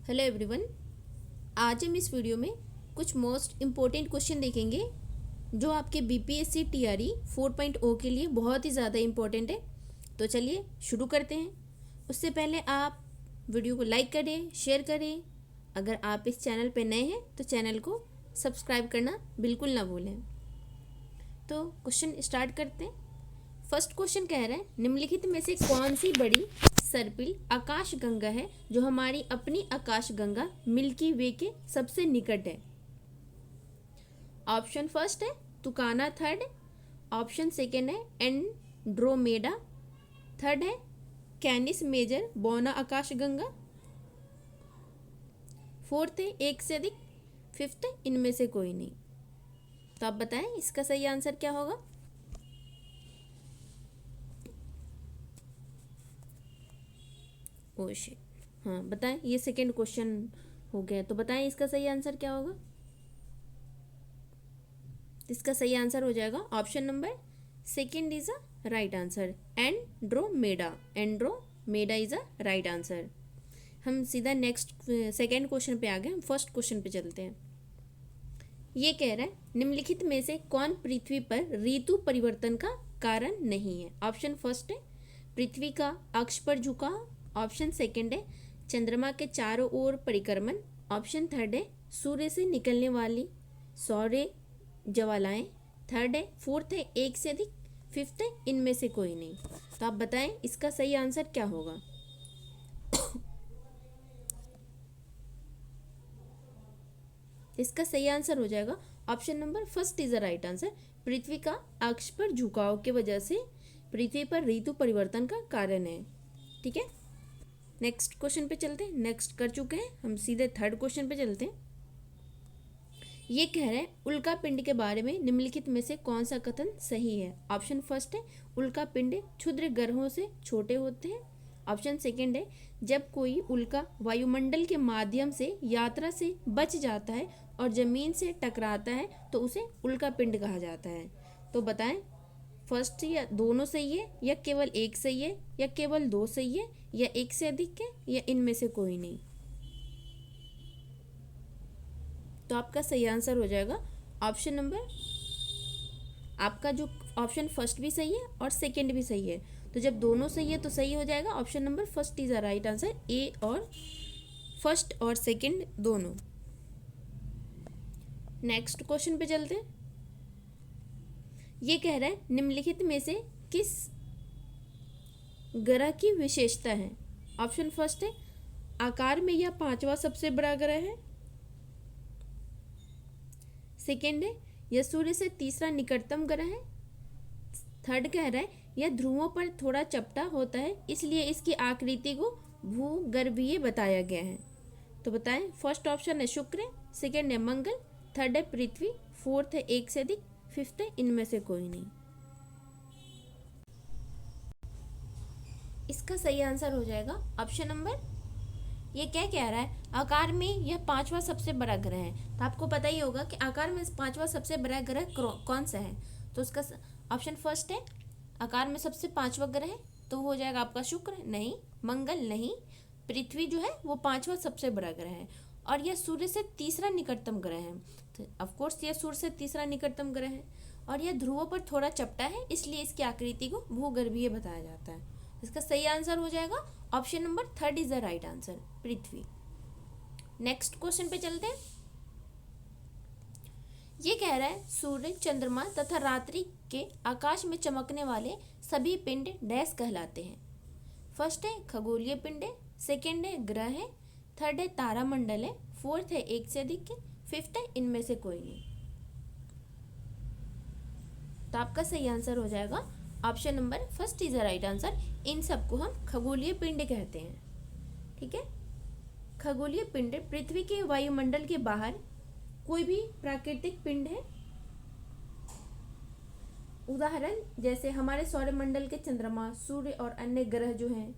Hello everyone. आज हम इस वीडियो में कुछ मोस्ट इम्पोर्टेंट क्वेश्चन देखेंगे जो आपके बीपीएससी टीआरई 4.0 के लिए बहुत ही ज़्यादा इम्पोर्टेंट है। तो चलिए शुरू करते हैं। उससे पहले आप वीडियो को लाइक करें, शेयर करें। अगर आप इस चैनल पर नए हैं तो चैनल को सब्सक्राइब करना बिल्कुल ना भूलें। तो क्वेश्चन स्टार्ट करते हैं। फर्स्ट क्वेश्चन कह रहा है, निम्नलिखित में से कौन सी बड़ी सर्पिल आकाश गंगा है जो हमारी अपनी आकाश गंगा मिल्की वे के सबसे निकट है। ऑप्शन फर्स्ट है तुकाना, थर्ड ऑप्शन सेकेंड है एंड्रोमेडा, थर्ड है कैनिस मेजर बोना आकाश गंगा, फोर्थ है एक से अधिक, फिफ्थ है इनमें से कोई नहीं। तो आप बताएं इसका सही आंसर क्या होगा। ओ शिट, हाँ बताएं, ये सेकेंड क्वेश्चन हो गया। तो बताएं इसका सही आंसर क्या होगा। इसका सही आंसर हो जाएगा option number second is a right answer, Andromeda. Andromeda is a right answer. हम सीधा नेक्स्ट सेकेंड क्वेश्चन पे आ गए। हम फर्स्ट क्वेश्चन पे चलते हैं। ये कह रहा है, निम्नलिखित में से कौन पृथ्वी पर ऋतु परिवर्तन का कारण नहीं है। ऑप्शन फर्स्ट है पृथ्वी का अक्ष पर झुकाव, ऑप्शन सेकंड है चंद्रमा के चारों ओर परिक्रमण, ऑप्शन थर्ड है सूर्य से निकलने वाली सौर ज्वालाएं, थर्ड है फोर्थ है एक से अधिक, फिफ्थ है इनमें से कोई नहीं। तो आप बताएं इसका सही आंसर क्या होगा। इसका सही आंसर हो जाएगा option number first is the right answer. पृथ्वी का अक्ष पर झुकाव की वजह से पृथ्वी पर ऋतु परिवर्तन का कारण है। ठीक है, नेक्स्ट क्वेश्चन पे चलते हैं। नेक्स्ट कर चुके हैं, हम सीधे थर्ड क्वेश्चन पे चलते हैं। ये कह रहे हैं उल्का पिंड के बारे में निम्नलिखित में से कौन सा कथन सही है। ऑप्शन फर्स्ट है उल्का पिंड क्षुद्र ग्रहों से छोटे होते हैं, ऑप्शन सेकंड है जब कोई उल्का वायुमंडल के माध्यम से यात्रा से बच जाता है और जमीन से टकराता है तो उसे उल्का पिंड कहा जाता है। तो बताएं फर्स्ट या दोनों सही है, या केवल एक सही है, या केवल दो सही है, या एक से अधिक है, या इनमें से कोई नहीं। तो आपका सही आंसर हो जाएगा ऑप्शन नंबर, आपका जो ऑप्शन फर्स्ट भी सही है और सेकंड भी सही है। तो जब दोनों सही है तो सही हो जाएगा option number first is the right answer. A और फर्स्ट और सेकंड दोनों। नेक्स्ट क्वेश्चन पे चलते हैं। ये कह रहा है निम्नलिखित में से किस ग्रह की विशेषता है। ऑप्शन फर्स्ट है आकार में यह पांचवा सबसे बड़ा ग्रह है, सेकेंड है यह सूर्य से तीसरा निकटतम ग्रह है, थर्ड कह रहा है यह ध्रुवों पर थोड़ा चपटा होता है इसलिए इसकी आकृति को भूगर्भीय बताया गया है। तो बताएं फर्स्ट ऑप्शन है शुक्र, सेकेंड है मंगल, थर्ड है पृथ्वी, फोर्थ है एक से अधिक, फिफ्थ है इनमें से कोई नहीं। इसका सही आंसर हो जाएगा ऑप्शन नंबर, ये क्या कह रहा है आकार में यह पांचवा सबसे बड़ा ग्रह है। तो आपको पता ही होगा कि आकार में पांचवा सबसे बड़ा ग्रह कौन सा है। तो उसका ऑप्शन फर्स्ट है आकार में सबसे पांचवा ग्रह है, तो हो जाएगा आपका शुक्र नहीं, मंगल नहीं, पृथ्वी जो है वो पांचवा सबसे बड़ा ग्रह है और यह सूर्य से तीसरा निकटतम ग्रह है। तो ऑफकोर्स यह सूर्य से तीसरा निकटतम ग्रह है और यह ध्रुवों पर थोड़ा चपटा है इसलिए इसकी आकृति को भूगर्भीय बताया जाता है। इसका सही आंसर हो जाएगा option number third is the right answer, Prithvi. Next question पे चलते हैं। ये कह रहा है सूर्य, चंद्रमा तथा रात्रि के आकाश में चमकने वाले सभी पिंड डैश कहलाते हैं। फर्स्ट है खगोलीय पिंड है, सेकेंड है ग्रह है, थर्ड है तारामंडल है, फोर्थ है एक से अधिक है, फिफ्थ है इनमें से कोई नहीं। तो आपका सही आंसर हो जाएगा option number first is the right answer. इन सबको हम खगोलीय पिंड कहते हैं। ठीक है, खगोलीय पिंड पृथ्वी के वायुमंडल के बाहर कोई भी प्राकृतिक पिंड है। उदाहरण जैसे हमारे सौरमंडल के चंद्रमा, सूर्य और अन्य ग्रह जो हैं,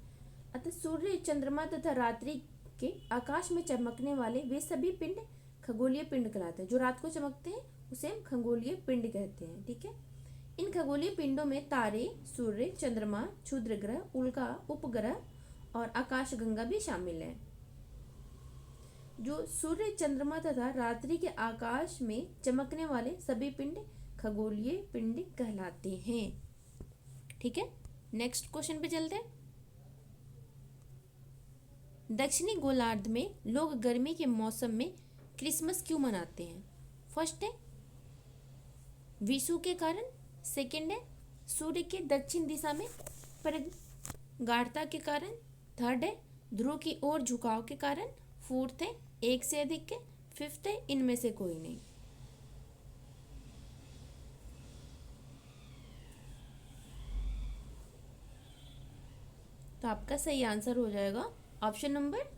अतः सूर्य, चंद्रमा तथा रात्रि के आकाश में चमकने वाले वे सभी पिंड खगोलीय पिंड कहलाते हैं। जो रात को चमकते हैं उसे हम खगोलीय पिंड कहते हैं। ठीक है, इन खगोलीय पिंडों में तारे, सूर्य, चंद्रमा, क्षुद्र ग्रह, उल्का, उपग्रह और आकाशगंगा भी शामिल है। जो सूर्य, चंद्रमा तथा रात्रि के आकाश में चमकने वाले सभी पिंड खगोलीय पिंड कहलाते हैं। ठीक है, नेक्स्ट क्वेश्चन पे चलते हैं। दक्षिणी गोलार्ध में लोग गर्मी के मौसम में क्रिसमस क्यों मनाते हैं? फर्स्ट है विषु के कारण, सेकंड है सूर्य के दक्षिण दिशा में प्रगाढ़ता के कारण, थर्ड है ध्रुव की ओर झुकाव के कारण, फोर्थ है एक से अधिक के, फिफ्थ है इनमें से कोई नहीं। तो आपका सही आंसर हो जाएगा option number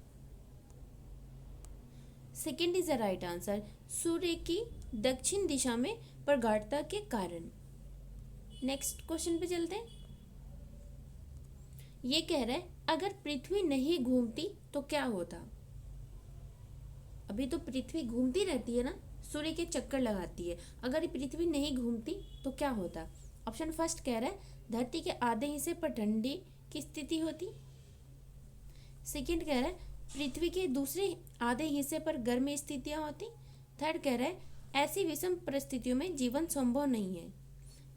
second is the right answer, सूर्य की दक्षिण दिशा में प्रगाढ़ता के कारण। नेक्स्ट क्वेश्चन पे चलते हैं। ये कह रहा है अगर पृथ्वी नहीं घूमती तो क्या होता? अभी तो पृथ्वी घूमती रहती है ना, सूर्य के चक्कर लगाती है, अगर पृथ्वी नहीं घूमती तो क्या होता? ऑप्शन फर्स्ट कह रहा है धरती के आधे हिस्से पर ठंडी की स्थिति होती, सेकंड कह रहा है पृथ्वी के दूसरे आधे हिस्से पर गर्म स्थितियां होती, थर्ड कह रहा है ऐसी विषम परिस्थितियों में जीवन संभव नहीं है,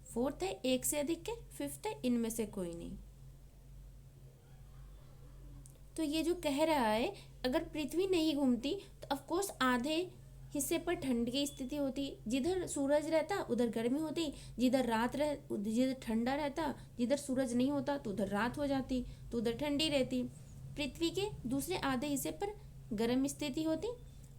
फोर्थ है एक से अधिक के, फिफ्थ है इनमें से कोई नहीं। तो ये जो कह रहा है अगर पृथ्वी नहीं घूमती तो ऑफकोर्स आधे हिस्से पर ठंड की स्थिति होती, जिधर सूरज रहता उधर गर्मी होती, जिधर ठंडा रहता, जिधर सूरज नहीं होता तो उधर रात हो जाती, तो उधर ठंडी रहती। पृथ्वी के दूसरे आधे हिस्से पर गर्म स्थिति होती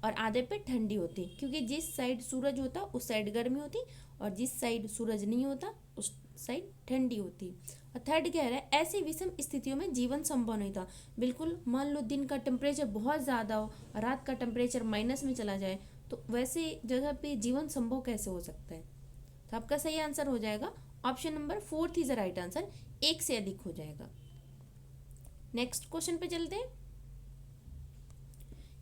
और आधे पे ठंडी होती, क्योंकि जिस साइड सूरज होता उस साइड गर्मी होती और जिस साइड सूरज नहीं होता उस साइड ठंडी होती। और थर्ड कह रहा है ऐसी विषम स्थितियों में जीवन संभव नहीं था। बिल्कुल मान लो दिन का टेम्परेचर बहुत ज़्यादा हो और रात का टेम्परेचर माइनस में चला जाए, तो वैसे जगह पे जीवन संभव कैसे हो सकता है? तो आपका सही आंसर हो जाएगा option number fourth is the right answer, एक से अधिक हो जाएगा। नेक्स्ट क्वेश्चन पे चलते हैं।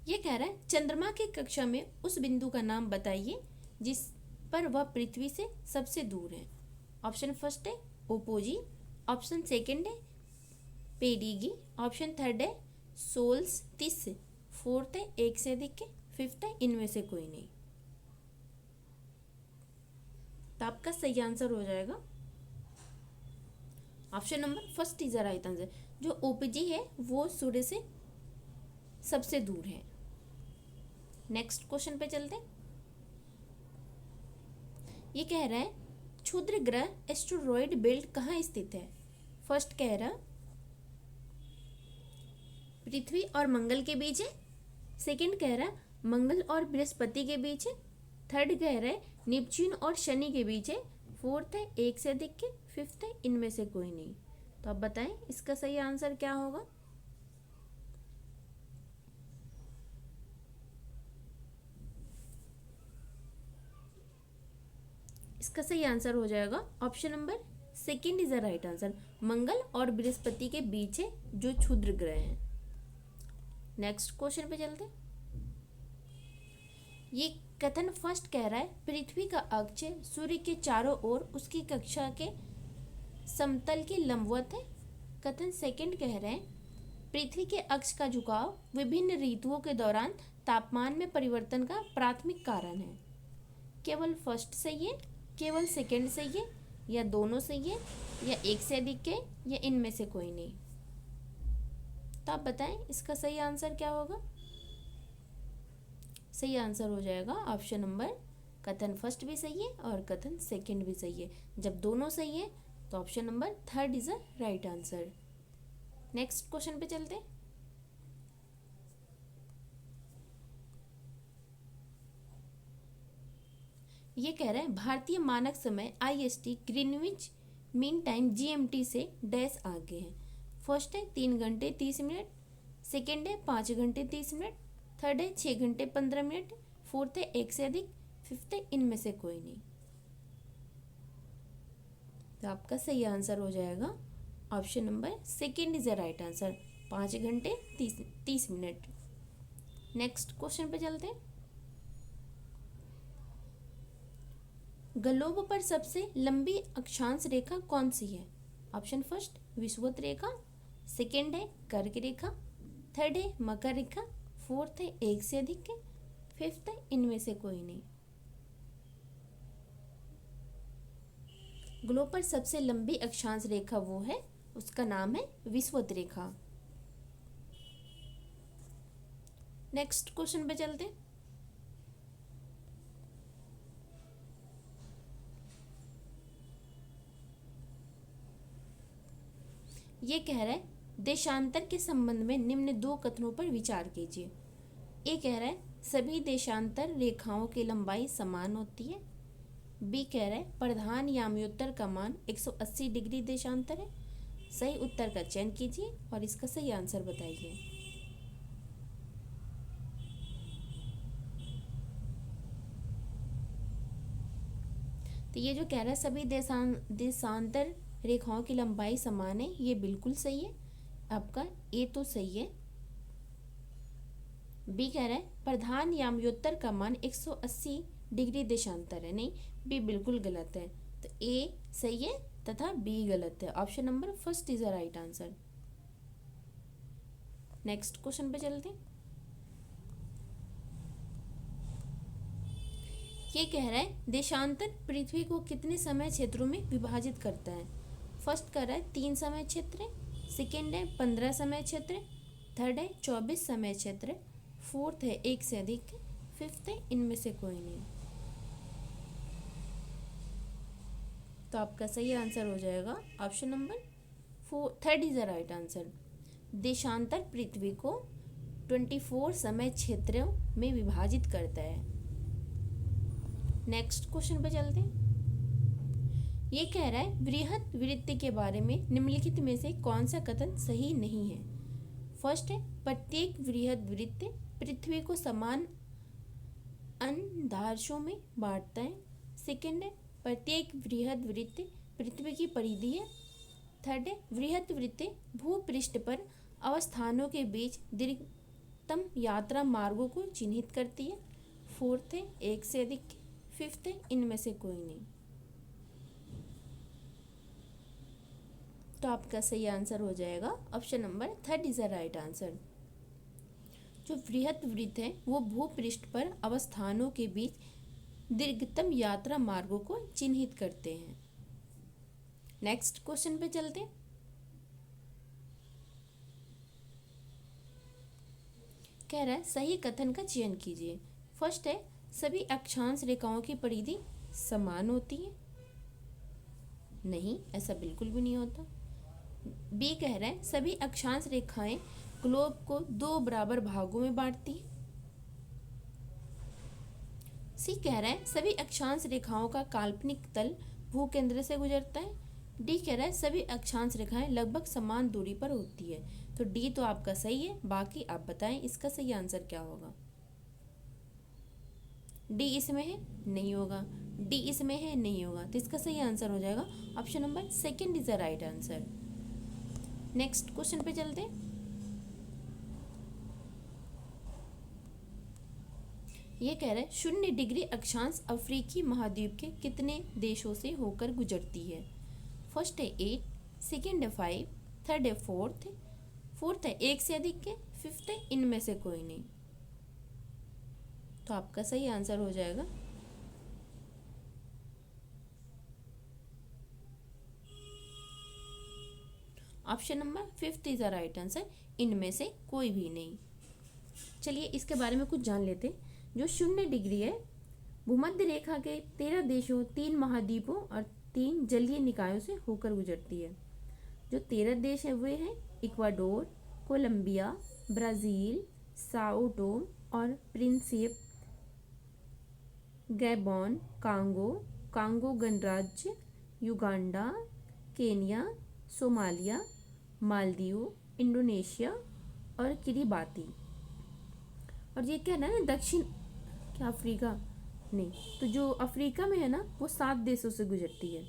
ये कह रहा है चंद्रमा की कक्षा में उस बिंदु का नाम बताइए जिस पर वह पृथ्वी से सबसे दूर है। ऑप्शन फर्स्ट है ओपोजी, ऑप्शन सेकंड है पेरिगी, ऑप्शन थर्ड है सोल्स्टिस, फोर्थ है एक से अधिक के, फिफ्थ है इनमें से कोई नहीं। तो आपका सही आंसर हो जाएगा option number first is the right answer, जो ओपीजी है वो सूर्य से सबसे दूर है। नेक्स्ट क्वेश्चन पे चलते हैं। ये कह रहा है क्षुद्र ग्रह एस्टेरॉयड बेल्ट कहाँ स्थित है? फर्स्ट कह रहा पृथ्वी और मंगल के बीच है, सेकंड कह रहा मंगल और बृहस्पति के बीच है, थर्ड कह रहा है नेपच्यून और शनि के बीच है, फोर्थ है एक से अधिक के, फिफ्थ है इनमें से कोई नहीं। तो आप बताएं इसका सही आंसर क्या होगा? इसका सही आंसर हो जाएगा option number second is the right answer, मंगल और बृहस्पति के बीच है जो क्षुद्र ग्रह है। नेक्स्ट क्वेश्चन पे चलते हैं। ये कथन फर्स्ट कह रहा है पृथ्वी का अक्ष सूर्य के चारों ओर उसकी कक्षा के समतल के लंबवत है। कथन सेकंड कह रहे हैं पृथ्वी के अक्ष का झुकाव विभिन्न ऋतुओं के दौरान तापमान में परिवर्तन का प्राथमिक कारण है। केवल फर्स्ट सही है, केवल सेकंड सही है, या दोनों सही है, या एक से अधिक है, या इनमें से कोई नहीं। तो आप बताएं इसका सही आंसर क्या होगा? सही आंसर हो जाएगा ऑप्शन नंबर कथन फर्स्ट भी सही है और कथन सेकंड भी सही है। जब दोनों सही है तो option number third is a right answer. Next question पे चलते हैं। ये कह रहा है भारतीय मानक समय IST Greenwich mean time GMT से डैश आगे है। फर्स्ट है 3 घंटे 30 मिनट, सेकेंड है 5 घंटे 30 मिनट, थर्ड है 6 घंटे 15 मिनट, फोर्थ है एक से अधिक, फिफ्थ है इनमें से कोई नहीं। तो आपका सही आंसर हो जाएगा option number second is the right answer, 5 घंटे 30 मिनट। नेक्स्ट क्वेश्चन पे चलते हैं। ग्लोब पर सबसे लंबी अक्षांश रेखा कौन सी है? ऑप्शन फर्स्ट विषुवत रेखा, सेकेंड है कर्क रेखा, थर्ड है मकर रेखा, फोर्थ है एक से अधिक के, फिफ्थ है इनमें से कोई नहीं। ग्लोब पर सबसे लंबी अक्षांश रेखा वो है, उसका नाम है विषुवत रेखा। नेक्स्ट क्वेश्चन पे चलते हैं। ये कह रहा है देशांतर के संबंध में निम्न दो कथनों पर विचार कीजिए। ये कह रहा है सभी देशांतर रेखाओं की लंबाई समान होती है। बी कह रहा है प्रधान याम्योत्तर का मान 180 डिग्री देशांतर है। सही उत्तर का चयन कीजिए और इसका सही आंसर बताइए। तो ये जो कह रहा है सभी देशांतर रेखाओं की लंबाई समान है, ये बिल्कुल सही है। आपका ए तो सही है। बी कह रहा है प्रधान याम्योत्तर का मान 180 डिग्री देशांतर है, नहीं, बी बिल्कुल गलत है। तो ए सही है तथा बी गलत है। Option number first is the right answer. Next question पे चलते हैं। ये कह रहा है देशांतर पृथ्वी को कितने समय क्षेत्रों में विभाजित करता है। फर्स्ट कह रहा है 3 समय क्षेत्र, सेकेंड है 15 समय क्षेत्र, थर्ड है 24 समय क्षेत्र, फोर्थ है एक से अधिक, फिफ्थ है इनमें से कोई नहीं। तो आपका सही आंसर हो जाएगा option number third is the right answer. देशांतर पृथ्वी को 24 समय क्षेत्रों में विभाजित करता है। नेक्स्ट क्वेश्चन पे चलते हैं। ये कह रहा है बृहत वृत्त के बारे में निम्नलिखित में से कौन सा कथन सही नहीं है। फर्स्ट है प्रत्येक बृहत वृत्त पृथ्वी को समान अंधांशों में बांटता है। सेकेंड है प्रत्येक बृहत वृत्त पृथ्वी की परिधि है। थर्ड है बृहत वृत्त भूपृष्ठ पर अवस्थानों के बीच दीर्घतम यात्रा मार्गों को चिन्हित करती है। फोर्थ है एक से अधिक, फिफ्थ है इनमें से कोई नहीं। तो आपका सही आंसर हो जाएगा option number third is the right answer. जो बृहत वृत्त है वो भूपृष्ठ पर अवस्थानों के बीच दीर्घतम यात्रा मार्गों को चिन्हित करते हैं। नेक्स्ट क्वेश्चन पे चलते हैं। कह रहा है सही कथन का चयन कीजिए। फर्स्ट है सभी अक्षांश रेखाओं की परिधि समान होती है, नहीं, ऐसा बिल्कुल भी नहीं होता। बी कह रहा है सभी अक्षांश रेखाएं ग्लोब को 2 बराबर भागों में बांटती है। सी कह रहा है सभी अक्षांश रेखाओं का काल्पनिक तल भूकेंद्र से गुजरता है। डी कह रहा है सभी अक्षांश रेखाएं लगभग समान दूरी पर होती है। तो डी तो आपका सही है, बाकी आप बताएं इसका सही आंसर क्या होगा। डी इसमें है, नहीं होगा। डी इसमें है, नहीं होगा। तो इसका सही आंसर हो जाएगा option number second is the right answer. Next question पे चलते हैं। ये कह रहा है 0 डिग्री अक्षांश अफ्रीकी महाद्वीप के कितने देशों से होकर गुजरती है। फर्स्ट है 8, सेकेंड है 5, थर्ड है फोर्थ है एक से अधिक के, फिफ्थ है इनमें से कोई नहीं। तो आपका सही आंसर हो जाएगा option number fifth is the right answer, इनमें से कोई भी नहीं। चलिए इसके बारे में कुछ जान लेते हैं। जो 0 डिग्री है भूमध्य रेखा के 13 देशों, 3 महाद्वीपों और 3 जलीय निकायों से होकर गुजरती है। जो 13 देश है वे हैं Ecuador, Colombia, Brazil, Sao Tome और प्रिंसिप, गैबॉन, कांगो गणराज्य, Uganda, Kenya, Somalia, Maldives, Indonesia और किरिबाती। और ये क्या ना दक्षिण क्या अफ्रीका नहीं, तो जो अफ्रीका में है ना वो 7 देशों से गुजरती है।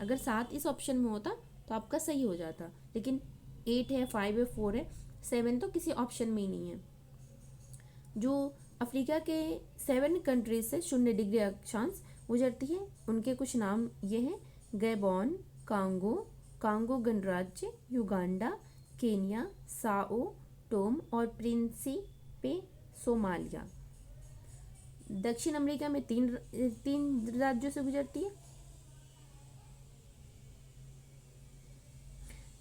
अगर 7 इस ऑप्शन में होता तो आपका सही हो जाता, लेकिन 8 है, 5 है, 4 है, 7 तो किसी ऑप्शन में ही नहीं है। जो अफ्रीका के 7 कंट्रीज से 0 डिग्री अक्षांश गुजरती है उनके कुछ नाम ये हैं गैबॉन, कांगो गणराज्य, युगांडा, केन्या, साओ टोम और प्रिंसिपे सोमालिया। दक्षिण अमेरिका में तीन राज्यों से गुजरती है।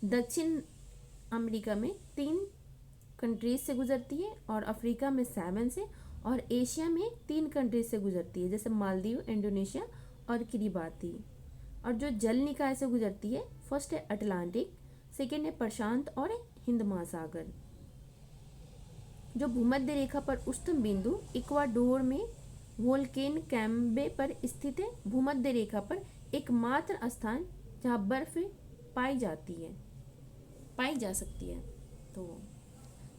दक्षिण अमेरिका में 3 कंट्रीज से गुजरती है, और अफ्रीका में 7 से, और एशिया में 3 कंट्रीज से गुजरती है, जैसे मालदीव, इंडोनेशिया और किरिबाती। और जो जल निकाय से गुजरती है, फर्स्ट है अटलांटिक, सेकेंड है प्रशांत और हिंद महासागर। जो भूमध्य रेखा पर उच्चतम बिंदु इक्वाडोर में वोल्केन कैम्बे पर स्थित है। भूमध्य रेखा पर एकमात्र स्थान जहाँ बर्फ पाई जा सकती है। तो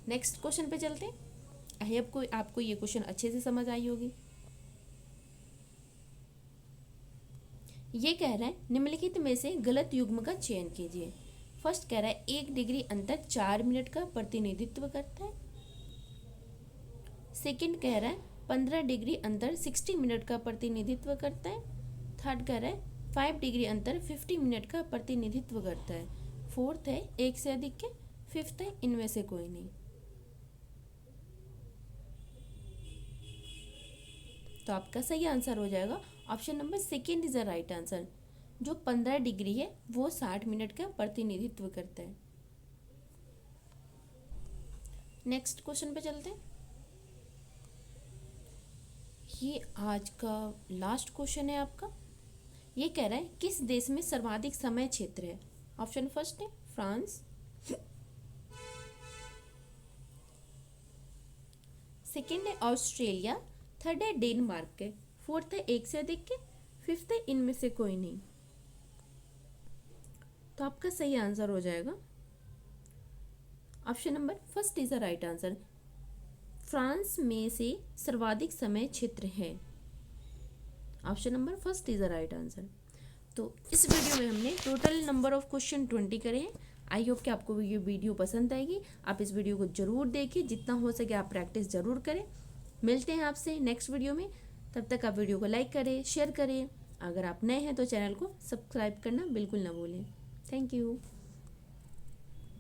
नेक्स्ट क्वेश्चन पे चलते हैं। आई होप आपको ये क्वेश्चन अच्छे से समझ आई होगी। ये कह रहा है निम्नलिखित में से गलत युग्म का चयन कीजिए। फर्स्ट कह रहा है 1 डिग्री अंतर 4 मिनट का प्रतिनिधित्व करता है। सेकंड कह रहा है 15 डिग्री अंतर 60 मिनट का प्रतिनिधित्व करता है। थर्ड कह रहा है 5 डिग्री अंतर 50 मिनट का प्रतिनिधित्व करता है। फोर्थ है 1 से अधिक है। फिफ्थ है इनमें से कोई नहीं। तो आपका सही आंसर हो जाएगा option number second is the right answer. जो 15 डिग्री है वो 60 मिनट का प्रतिनिधित्व करता है। नेक्स्ट क्वेश्चन पे चलते हैं। ये आज का लास्ट क्वेश्चन है आपका। ये कह रहा है किस देश में सर्वाधिक समय क्षेत्र है। ऑप्शन फर्स्ट है फ्रांस, सेकेंड है ऑस्ट्रेलिया, थर्ड है डेनमार्क के, फोर्थ है 1 से अधिक के, फिफ्थ है इनमें से कोई नहीं। तो आपका सही आंसर हो जाएगा option number first is the right answer. France में से सर्वाधिक समय क्षेत्र है। Option number first is the right answer. तो इस वीडियो में हमने टोटल नंबर ऑफ क्वेश्चन 20 करे हैं। आई होप कि आपको ये वीडियो पसंद आएगी। आप इस वीडियो को जरूर देखिए, जितना हो सके आप प्रैक्टिस जरूर करें। मिलते हैं आपसे नेक्स्ट वीडियो में। तब तक आप वीडियो को लाइक करें, शेयर करें। अगर आप नए हैं तो चैनल को सब्सक्राइब करना बिल्कुल ना भूलें। Thank you.